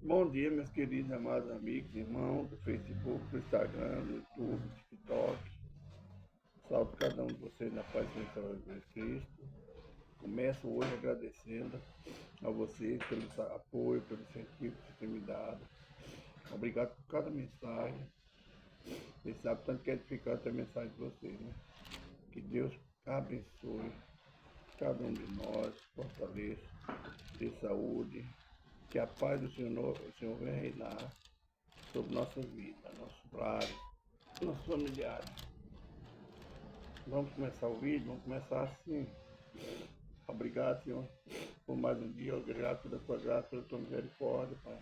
Bom dia, meus queridos amados amigos, irmãos do Facebook, do Instagram, do YouTube, do TikTok. Salve cada um de vocês na paz do Senhor Jesus Cristo. Começo hoje agradecendo a vocês pelo apoio, pelo incentivo que vocês têm me dado. Obrigado por cada mensagem. Vocês sabem tanto que é edificante a mensagem de vocês, né? Que Deus abençoe cada um de nós, fortaleça, dê saúde, que a paz do Senhor venha reinar sobre nossas vidas, nossos lares, nossos familiares. Vamos começar o vídeo, vamos começar assim. Obrigado, Senhor, por mais um dia. Obrigado pela tua graça, pela tua misericórdia, Pai.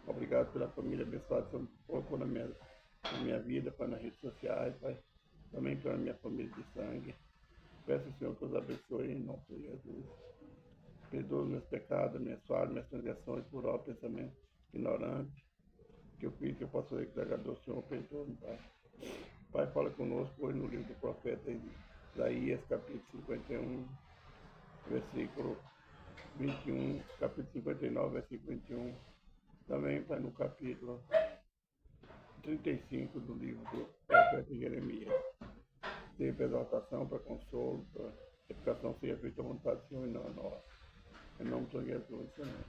Obrigado pela família abençoada que o Senhor colocou na minha vida, Pai, nas redes sociais, Pai. Também pela minha família de sangue. Peço, Senhor, que os abençoe em nome de Jesus. Perdoa meus pecados, minhas falhas, minhas transgressões, por ó pensamento ignorante. Que eu fiz, que eu possa fazer que agradou o Senhor, perdoa-me, Pai. Pai, fala conosco hoje no livro do profeta Isaías, capítulo 51, versículo 21, capítulo 59, versículo 21. Também, Pai, no capítulo 35 do livro do profeta Jeremias. Seja para exaltação, para consolo, para edificação, seja feita a vontade do Senhor e não a nossa. Em nome de Jesus, Senhor.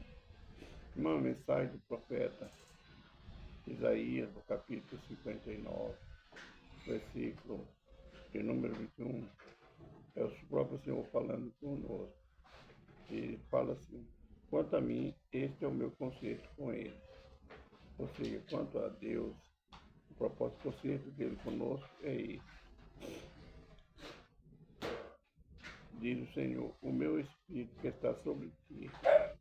Uma mensagem do profeta Isaías, no capítulo 59, versículo de número 21, é o próprio Senhor falando conosco. E fala assim: quanto a mim, este é o meu conserto com ele. Ou seja, quanto a Deus, o propósito conserto dele conosco é esse. Diz o Senhor: o meu Espírito que está sobre ti,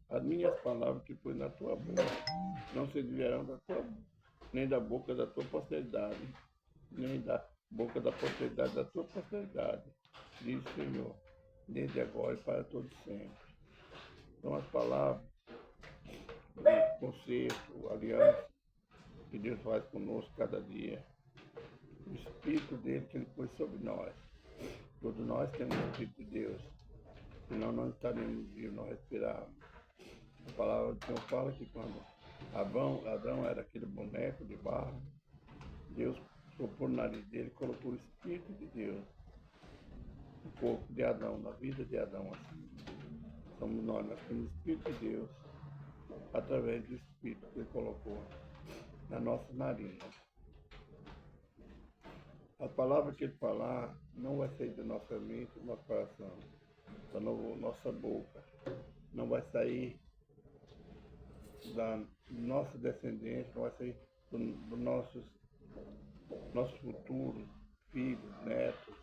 as minhas palavras que pus na tua boca, não se desviarão da tua boca, nem da boca da tua posteridade, nem da boca da posteridade da tua posteridade, diz o Senhor, desde agora e para todo sempre. São as palavras de conserto, aliança, que Deus faz conosco cada dia. O Espírito dele que ele pôs sobre nós. Todos nós temos o Espírito de Deus, senão não estaremos vivos, não respirarmos. A palavra do Senhor fala que quando Adão era aquele boneco de barro, Deus soprou no nariz dele e colocou o Espírito de Deus no corpo de Adão, na vida de Adão. Assim. Somos nós temos o Espírito de Deus através do Espírito que ele colocou na nossa narinas. A palavra que ele falar não vai sair da nossa mente, do nosso coração, da nossa boca. Não vai sair da nossa descendência, não vai sair do nosso futuro, filhos, netos,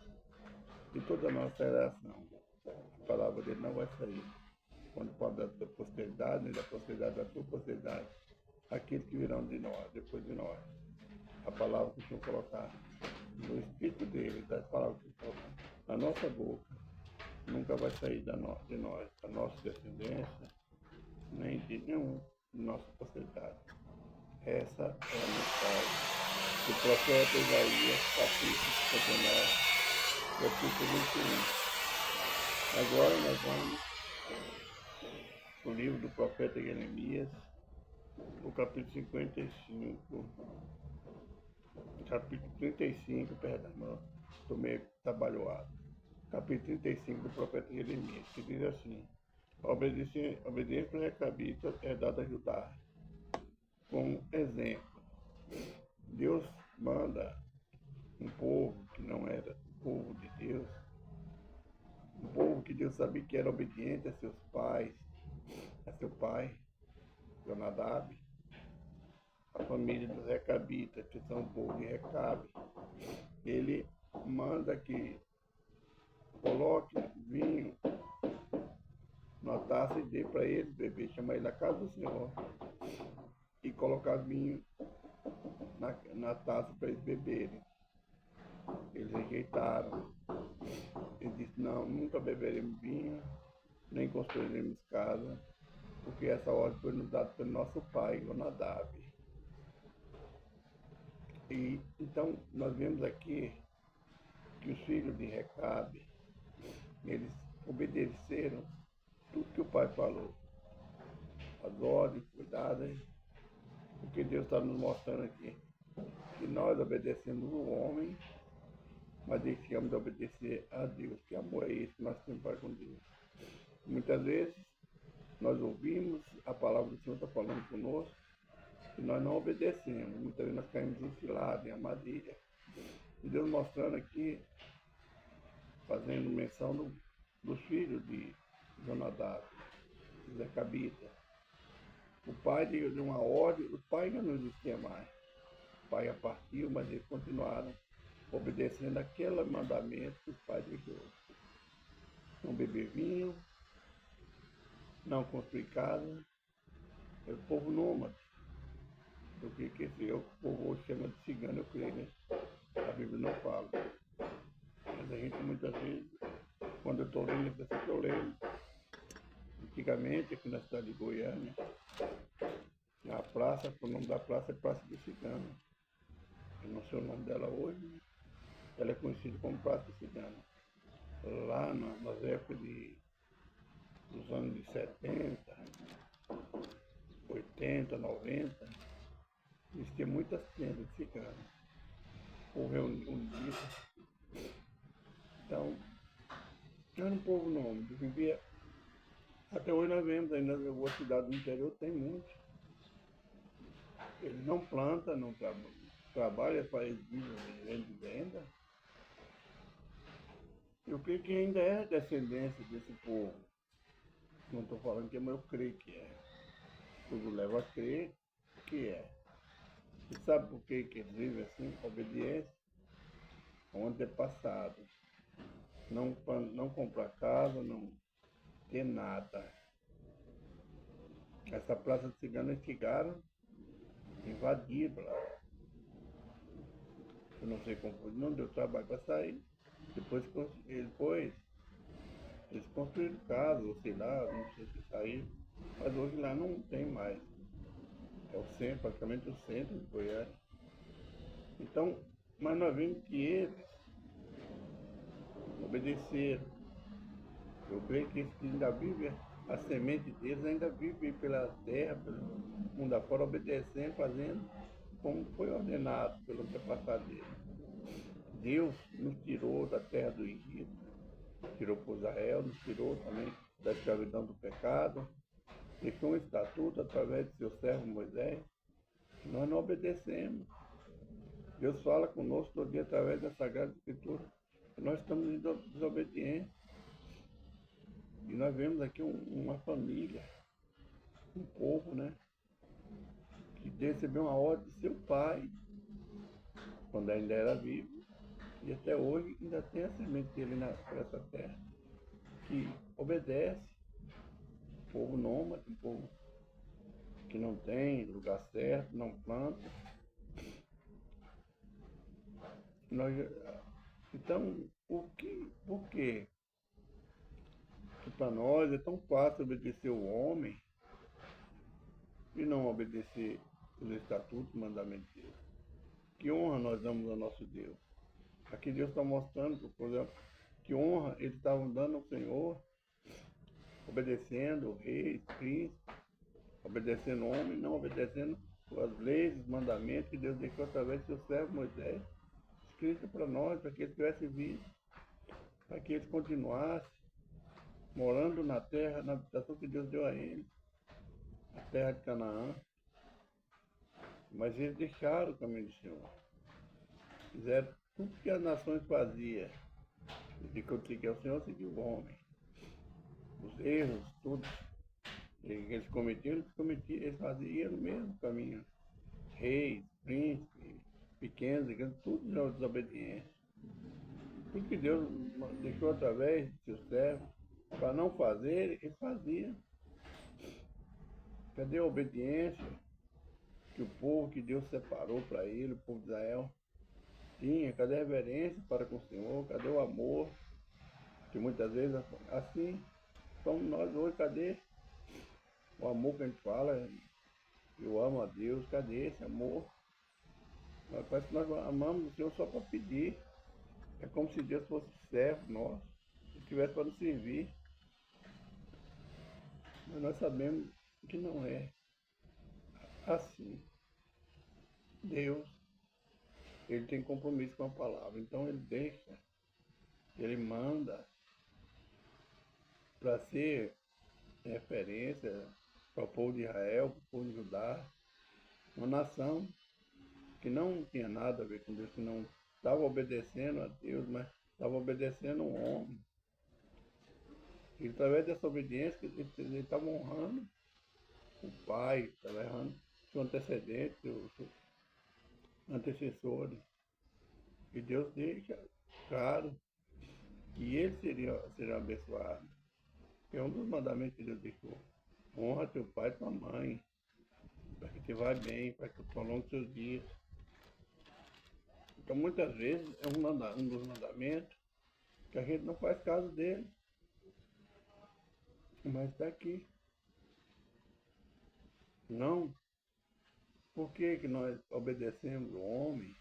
de toda a nossa geração. A palavra dele não vai sair. Quando fala da tua posteridade, nem da posteridade da tua posteridade, aqueles que virão de nós, depois de nós. A palavra que o Senhor colocar no Espírito dele, das palavras que o Senhor colocar na nossa boca, nunca vai sair de nós, da nossa descendência, nem de nenhum de nossa posteridade. Essa é a mensagem do profeta Isaías, capítulo 59, versículo 21. Agora nós vamos no livro do profeta Jeremias, no capítulo 55, capítulo 35, perdão, estou meio trabalhoado. Capítulo 35 do profeta Jeremias, que diz assim: a obediência recabita é dada a Judá como exemplo. Deus manda um povo que não era o povo de Deus, um povo que Deus sabia que era obediente a seus pais, a seu pai, Jonadab, a família dos Recabitas, que são o povo de Recabe. Ele manda que coloque vinho na taça e dê para eles beber, chama ele na casa do Senhor e colocar vinho na taça para eles beberem. Eles rejeitaram. Ele disse: não, nunca beberemos vinho, nem construiremos casa, porque essa ordem foi nos dada pelo nosso pai, Jonadab. E então nós vemos aqui que os filhos de Recabe, eles obedeceram tudo que o pai falou, as ordens foi dadas, que Deus está nos mostrando aqui? Que nós obedecemos o homem, mas deixamos de obedecer a Deus. Que amor é esse que nós temos para com Deus? Muitas vezes nós ouvimos, a palavra do Senhor está falando conosco, e nós não obedecemos. Muitas vezes nós caímos em cilada, em armadilha. E Deus mostrando aqui, fazendo menção dos filhos de Jonadab, de Zacabita. O pai deu uma ordem, o pai ainda não existia mais. O pai já partiu, mas eles continuaram obedecendo aquele mandamento que o pai deixou. Não beber vinho, não construir casa. É o povo nômade. Eu creio que esse é o povo hoje chama de cigano, eu creio, né? A Bíblia não fala. Mas a gente muitas vezes, quando eu estou lendo, eu estou lendo. Antigamente, aqui na cidade de Goiânia, a praça, o nome da praça é Praça do Cigano. Eu não sei o nome dela hoje, né? Ela é conhecida como Praça do Cigano. Lá nas épocas dos anos de 70, 80, 90, existia muitas tendas de cigano. O povo reunido. Então, não era um povo não, vivia. Até hoje nós vemos aí nas algumas cidades do interior, tem muitos. Eles não plantam, não trabalham para eles vivem de venda. Eu creio que ainda é descendência desse povo. Não estou falando que é, mas eu creio que é. Tudo leva a crer que é. E sabe por que eles vivem assim? Obediência ao antepassado. Não comprar casa, não ter nada. Essa praça de cigano eles chegaram, invadiram lá. Eu não sei como foi, não deu trabalho para sair. Depois eles construíram casa, ou sei lá, não sei se saíram. Mas hoje lá não tem mais. É o centro, praticamente o centro de Goiânia. Então, mas nós vimos que eles obedeceram. Eu creio que eles ainda vivem, a semente deles ainda vive pela terra, pelo mundo afora, obedecendo, fazendo como foi ordenado pelo antepassado dele. Deus nos tirou da terra do Egito, tirou por Israel, nos tirou também da escravidão do pecado, deixou um estatuto através de seu servo Moisés, que nós não obedecemos. Deus fala conosco todo dia através da Sagrada Escritura. Nós estamos em desobediência. E nós vemos aqui uma família, um povo, né? Que recebeu uma ordem de seu pai, quando ainda era vivo. E até hoje ainda tem a semente dele nessa terra. Que obedece. Um povo nômade, um povo que não tem lugar certo, não planta. Nós, então, por quê? Que para nós é tão fácil obedecer o homem e não obedecer os estatutos e mandamentos de Deus. Que honra nós damos ao nosso Deus. Aqui Deus está mostrando, por exemplo, que honra eles estavam dando ao Senhor, obedecendo o rei, príncipe, obedecendo o homem, não obedecendo as leis, os mandamentos que Deus deixou através do seu servo Moisés, escrito para nós, para que eles tivessem visto, para que eles continuassem morando na terra, na habitação que Deus deu a eles, a terra de Canaã. Mas eles deixaram o caminho do Senhor. Fizeram tudo que as nações faziam. De que eu segui ao Senhor, segui o homem. Os erros, tudo que eles cometiam, eles faziam o mesmo caminho. Reis, príncipes, pequenos, grandes, tudo era desobediência. Tudo que Deus deixou através de seus servos, para não fazer, eles faziam. Cadê a obediência que o povo que Deus separou para ele, o povo de Israel, tinha? Cadê a reverência para com o Senhor? Cadê o amor? Que muitas vezes, assim, somos nós hoje. Cadê o amor que a gente fala? Eu amo a Deus. Cadê esse amor? Parece que nós amamos o Senhor só para pedir. É como se Deus fosse servo nosso, se estivesse para nos servir. Mas nós sabemos que não é assim. Deus, ele tem compromisso com a palavra. Então ele deixa, ele manda para ser referência para o povo de Israel, para o povo de Judá, uma nação que não tinha nada a ver com Deus, que não estava obedecendo a Deus, mas estava obedecendo um homem. E através dessa obediência, ele estava honrando o pai, estava honrando os antecedentes, os antecessores. E Deus deixa claro que ele seria abençoado. É um dos mandamentos que Deus deixou. Honra teu pai e tua mãe, para que te vá bem, para que prolongue seus dias. Então, muitas vezes, é um dos mandamentos que a gente não faz caso dele, mas está aqui. Não, por que que nós obedecemos o homem?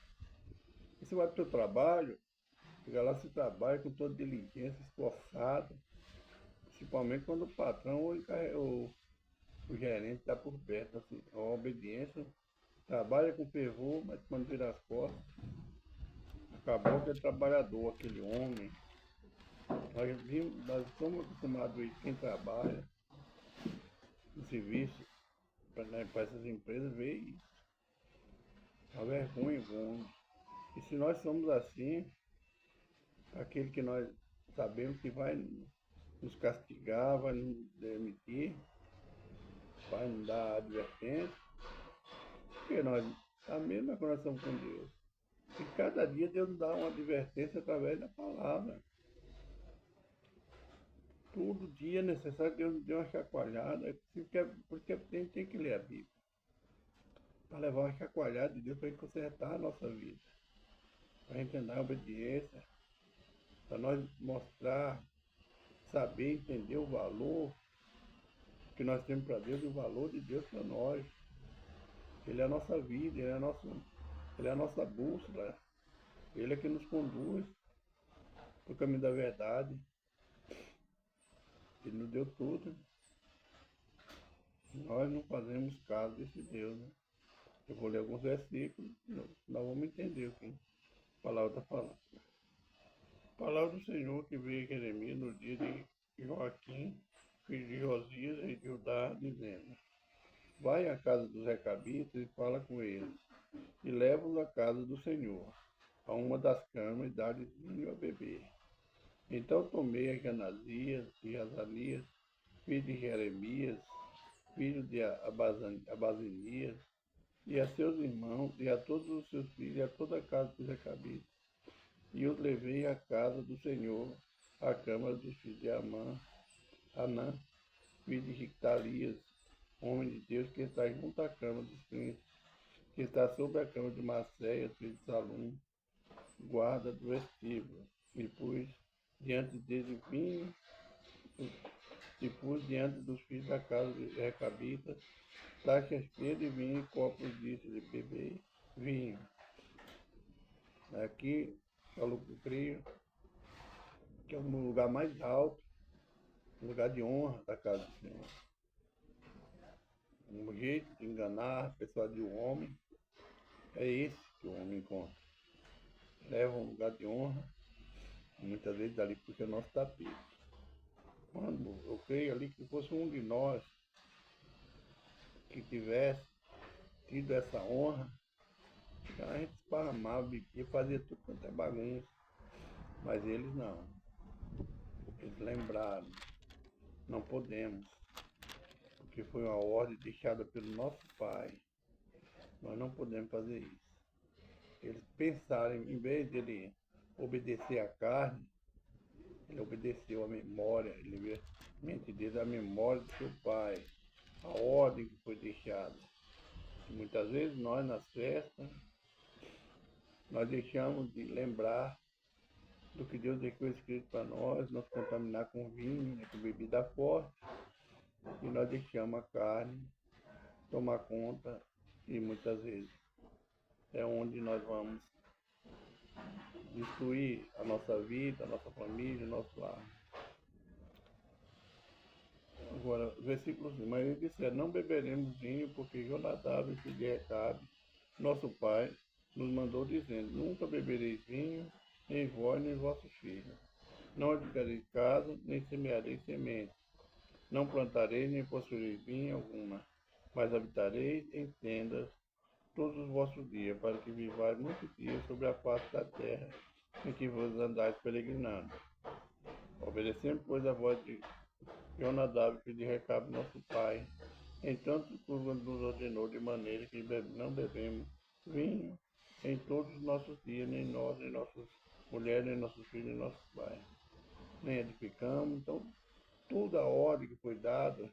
Você vai para o seu trabalho, chega lá, você trabalha com toda diligência, esforçado, principalmente quando o patrão ou o gerente está por perto, assim, a obediência, trabalha com fervor, mas quando vira as costas, acabou aquele trabalhador, aquele homem. Nós somos acostumados a ver quem trabalha no serviço, para essas empresas, ver isso. A vergonha ruim. E se nós somos assim, aquele que nós sabemos que vai nos castigar, vai nos demitir, vai nos dar advertência, porque nós, a mesma coração com Deus. E cada dia Deus nos dá uma advertência através da palavra. Todo dia é necessário Deus nos dê uma chacoalhada, porque tem que ler a Bíblia. Para levar uma chacoalhada de Deus para consertar a nossa vida. Para entender a obediência, para nós mostrar, saber, entender o valor que nós temos para Deus e o valor de Deus para nós. Ele é a nossa vida, ele é a nossa bússola, ele é que nos conduz para o caminho da verdade. Ele nos deu tudo. Nós não fazemos caso desse Deus, né? Eu vou ler alguns versículos, nós vamos entender o que a palavra está falando. A palavra do Senhor que veio a Jeremias no dia de Joaquim, filho de Josias, rei de Judá, dizendo: vai à casa dos recabitas e fala com eles, e leva-os à casa do Senhor, a uma das camas, e dá-lhes vinho a beber. Então tomei a Ganasias e Azanias, filho de Jeremias, filho de Abazinias, e a seus irmãos, e a todos os seus filhos, e a toda a casa dos recabitas, e os levei à casa do Senhor, à câmara dos filhos de Anã, filho de Rictalias, homem de Deus, que está junto à cama dos príncipes, que está sobre a cama de Macéia, filho de Salum, guarda do vestíbulo, e pus diante deles vinho, e pus diante dos filhos da casa de Recabitas, taxas cheias de vinho e copos de beber vinho. Aqui, falou que eu creio que é um lugar mais alto, um lugar de honra da casa do Senhor. Um jeito de enganar a pessoa de um homem, é esse que o homem encontra. Leva um lugar de honra, muitas vezes ali porque é o nosso tapete. Quando eu creio ali que fosse um de nós que tivesse tido essa honra, a gente esparramava, bebia, fazia tudo quanto é bagunça. Mas eles não. Eles lembraram. Não podemos. Porque foi uma ordem deixada pelo nosso pai. Nós não podemos fazer isso. Eles pensaram, em vez de ele obedecer à carne, ele obedeceu à memória, ele viu a mente dele, a memória do seu pai, a ordem que foi deixada. E muitas vezes nós, nas festas, nós deixamos de lembrar do que Deus deixou escrito para nós, nos contaminar com vinho, com bebida forte, e nós deixamos a carne tomar conta, e muitas vezes é onde nós vamos destruir a nossa vida, a nossa família, o nosso lar. Agora, versículo 5, mas ele disse, não beberemos vinho, porque Jonadab, filho de Recabe, nosso pai, nos mandou dizendo, nunca bebereis vinho, nem vós, nem vossos filhos. Não edificareis casa, nem semeareis semente. Não plantareis, nem possuireis vinha alguma, mas habitareis em tendas todos os vossos dias, para que vivais muitos dias sobre a face da terra, em que vos andais peregrinando. Obedecemos, pois, a voz de Jonadab, filho de Recabe, nosso pai, entanto nos ordenou de maneira que não bebemos vinho em todos os nossos dias, nem nós, nem nossas mulheres, nem nossos filhos, nem nossos pais. Nem edificamos. Então, toda a ordem que foi dada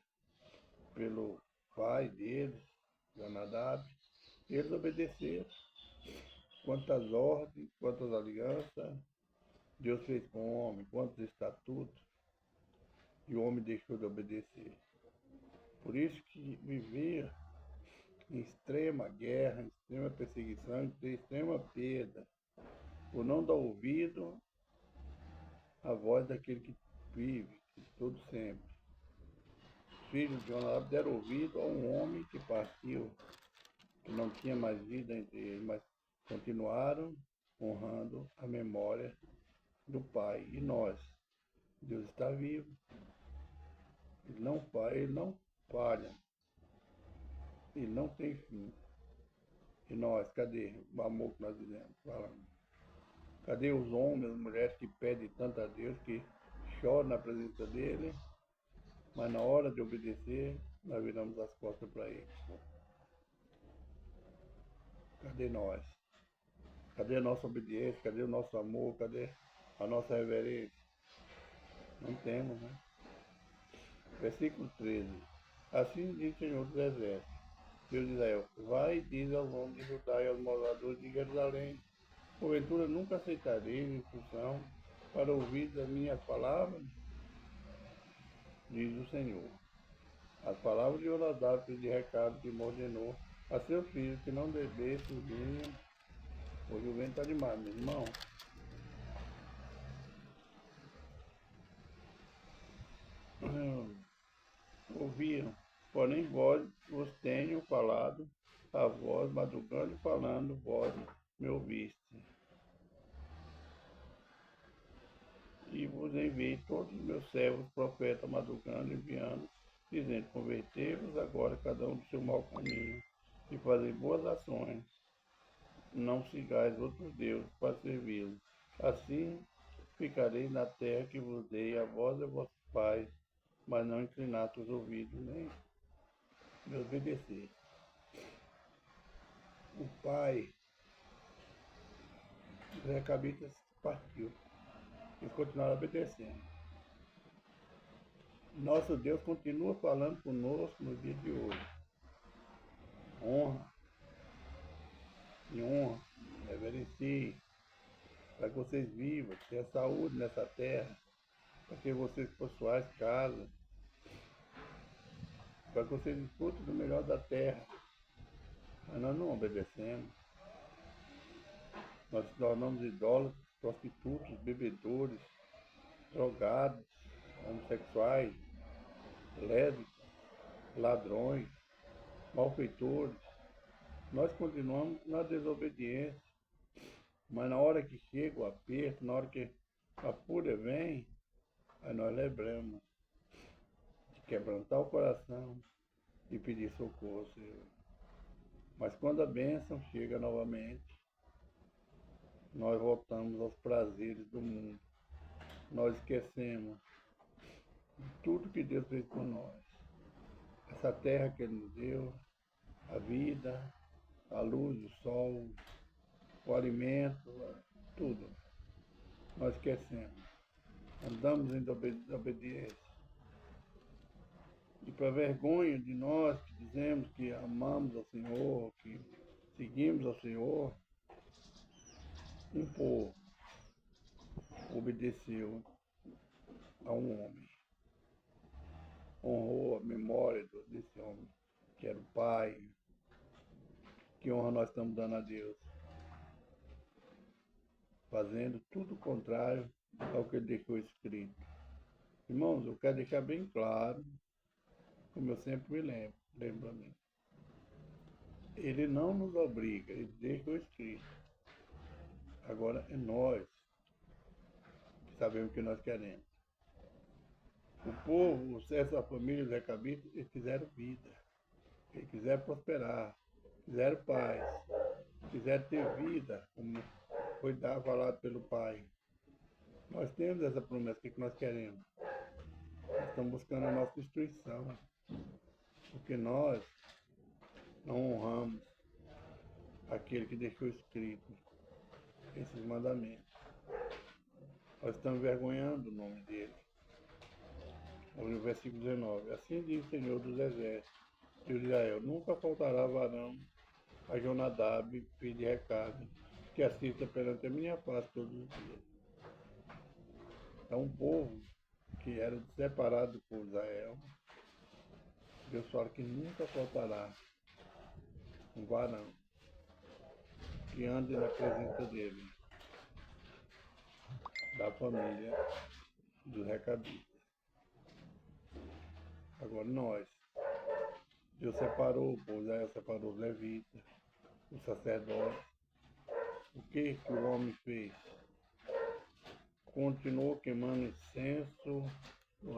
pelo pai deles, Jonadab, eles obedeceram. Quantas ordens, quantas alianças Deus fez com o homem, quantos estatutos, e o homem deixou de obedecer. Por isso que vivia em extrema guerra, em extrema perseguição, em extrema perda, por não dar ouvido à voz daquele que vive, todo sempre. Os filhos de Jonadab deram ouvido a um homem que partiu, que não tinha mais vida entre eles, mas continuaram honrando a memória do Pai. E nós, Deus está vivo, Ele não falha, Ele não tem fim. E nós, cadê o amor que nós dizemos? Falando. Cadê os homens, as mulheres que pedem tanto a Deus, que choram na presença dEle, mas na hora de obedecer, nós viramos as costas para Ele? Cadê nós? Cadê a nossa obediência? Cadê o nosso amor? Cadê a nossa reverência? Não temos, né? Versículo 13. Assim diz o Senhor dos Exércitos, Deus de Israel, vai e diz aos homens de Judá e aos moradores de Jerusalém, porventura nunca aceitareis instrução para ouvir as minhas palavras? Diz o Senhor. As palavras de Jonadab, filho de Recabe, que me ordenou a seu filho que não bebesse o vinho. Hoje o vento está demais, meu irmão. Ouviram, porém vós vos tenho falado, a voz madrugando e falando, vós me ouviste. E vos enviei todos os meus servos, profetas, madrugando, enviando, dizendo, convertei-vos agora cada um do seu mau caminho, e fazei boas ações, não sigais outros deuses para servi-los. Assim ficareis na terra que vos dei a vós e a vossos pais, mas não inclinaste os ouvidos, nem me obedecer. O pai dos recabitas partiu. Eles continuaram obedecendo. Nosso Deus continua falando conosco no dia de hoje. Honra e honra, reverencie, para que vocês vivam, tenham saúde nessa terra, para que vocês possuais casa, para que vocês desfrutem do melhor da terra. Mas nós não obedecemos. Nós nos tornamos idólatras, prostitutos, bebedores, drogados, homossexuais, lésbicos, ladrões, malfeitores. Nós continuamos na desobediência, mas na hora que chega o aperto, na hora que a fúria vem, aí nós lembramos de quebrantar o coração e pedir socorro, Senhor. Mas quando a bênção chega novamente, nós voltamos aos prazeres do mundo. Nós esquecemos de tudo que Deus fez por nós. Essa terra que Ele nos deu, a vida, a luz, o sol, o alimento, tudo. Nós esquecemos. Andamos em desobediência. E para vergonha de nós que dizemos que amamos ao Senhor, que seguimos ao Senhor, um povo obedeceu a um homem. Honrou a memória desse homem, que era o pai. Que honra nós estamos dando a Deus. Fazendo tudo o contrário ao que ele deixou escrito. Irmãos, eu quero deixar bem claro, como eu sempre me lembro a mim. Ele não nos obriga, ele deixa o escrito. Agora é nós que sabemos o que nós queremos. O povo, essa família, os recabitas, eles quiseram vida. Eles quiseram prosperar, quiseram paz, quiseram ter vida, como foi falado pelo Pai. Nós temos essa promessa, o que nós queremos? Nós estamos buscando a nossa destruição, porque nós não honramos aquele que deixou escrito esses mandamentos. Nós estamos envergonhando o nome dele. No versículo 19. Assim diz o Senhor dos Exércitos de Israel: nunca faltará varão a Jonadab, filho de Recabe, que assista perante a minha face todos os dias. É um povo que era separado do povo de Israel. Deus fala que nunca faltará um varão que ande na presença dele, da família dos recabitas. Agora nós, Deus separou o povo de Israel, separou os levitas, os sacerdotes. O que o homem fez? Continuou queimando incenso,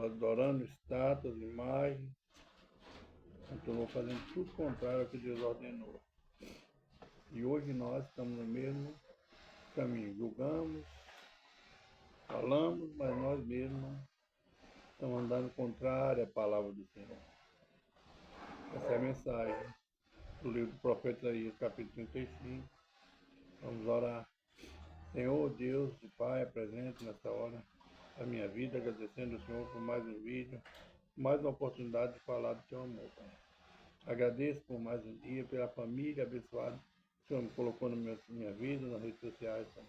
adorando estátuas, imagens, continuou fazendo tudo contrário ao que Deus ordenou. E hoje nós estamos no mesmo caminho. Julgamos, falamos, mas nós mesmos estamos andando contrário à palavra do Senhor. Essa é a mensagem do livro do profeta Isaías, capítulo 35. Vamos orar. Senhor Deus e Pai, apresente nessa hora a minha vida, agradecendo ao Senhor por mais um vídeo, mais uma oportunidade de falar do Teu amor, Pai. Agradeço por mais um dia, pela família abençoada que o Senhor me colocou na minha vida, nas redes sociais, Pai.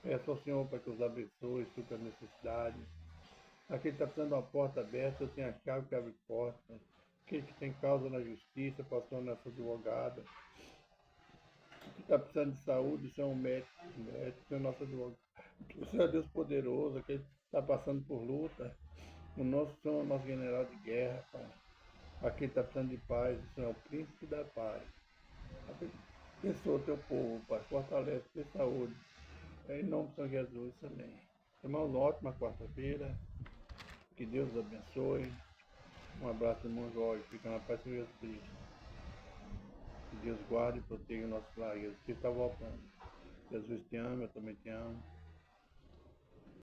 Peço ao Senhor para que os abençoe, supra as necessidades. Aquele que está precisando de uma porta aberta, eu tenho a chave que abre porta. Aquele que tem causa na justiça, passou nessa advogada. Que está precisando de saúde, o Senhor é um médico, o Senhor é nosso advogado. O Senhor é Deus poderoso, aquele que está passando por luta. O nosso Senhor é o nosso general de guerra, Pai. Aquele que está precisando de paz, o Senhor é o príncipe da paz. Abençoa o teu povo, Pai. Fortalece, dê saúde. Em nome do Senhor Jesus, amém. Irmãos, ótima quarta-feira. Que Deus os abençoe. Um abraço, irmão Jorge. Fica na paz de Jesus Cristo. Que Deus guarde e proteja o nosso lar. Jesus está voltando. Jesus te ama, eu também te amo.